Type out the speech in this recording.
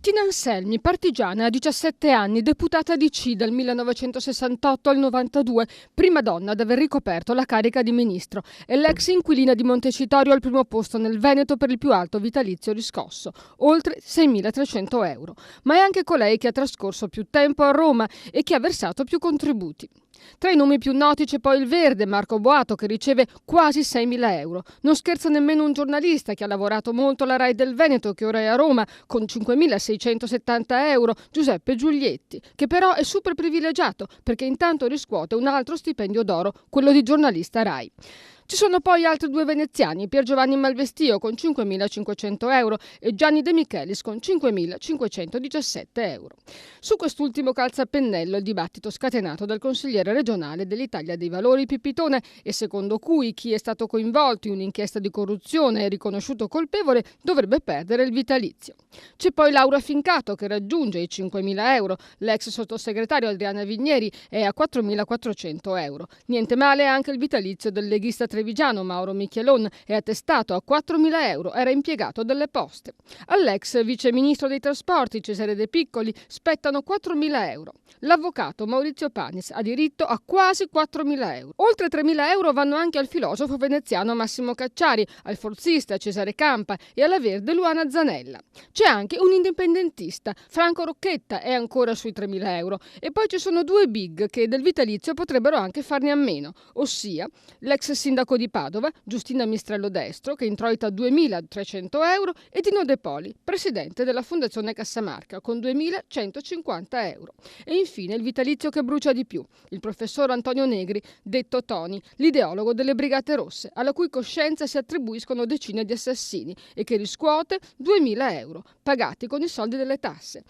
Tina Anselmi, partigiana a 17 anni, deputata DC dal 1968 al 92, prima donna ad aver ricoperto la carica di ministro, e l'ex inquilina di Montecitorio al primo posto nel Veneto per il più alto vitalizio riscosso, oltre 6.300 euro. Ma è anche colei che ha trascorso più tempo a Roma e che ha versato più contributi. Tra i nomi più noti c'è poi il verde Marco Boato, che riceve quasi 6.000 euro. Non scherza nemmeno un giornalista che ha lavorato molto alla Rai del Veneto, che ora è a Roma, con 5.670 euro, Giuseppe Giulietti, che però è super privilegiato perché intanto riscuote un altro stipendio d'oro, quello di giornalista Rai. Ci sono poi altri due veneziani, Pier Giovanni Malvestio con 5.500 euro e Gianni De Michelis con 5.517 euro. Su quest'ultimo calza a pennello il dibattito scatenato dal consigliere regionale dell'Italia dei Valori Pipitone, e secondo cui chi è stato coinvolto in un'inchiesta di corruzione e riconosciuto colpevole dovrebbe perdere il vitalizio. C'è poi Laura Fincato, che raggiunge i 5.000 euro, l'ex sottosegretario Adriana Vigneri è a 4.400 euro. Niente male anche il vitalizio del leghista trevigiano Mauro Michelon, è attestato a 4.000 euro, era impiegato delle poste. All'ex vice ministro dei trasporti Cesare De Piccoli spettano 4.000 euro. L'avvocato Maurizio Panis ha diritto a quasi 4.000 euro. Oltre 3.000 euro vanno anche al filosofo veneziano Massimo Cacciari, al forzista Cesare Campa e alla verde Luana Zanella. C'è anche un indipendentista, Franco Rocchetta, è ancora sui 3.000 euro, e poi ci sono due big che del vitalizio potrebbero anche farne a meno, ossia l'ex sindaco di Padova, Giustina Mistrello Destro, che introita 2.300 euro, e Dino De Poli, presidente della Fondazione Cassamarca, con 2.150 euro. E infine il vitalizio che brucia di più, il professor Antonio Negri, detto Toni, l'ideologo delle Brigate Rosse, alla cui coscienza si attribuiscono decine di assassini e che riscuote 2.000 euro, pagati con i soldi delle tasse.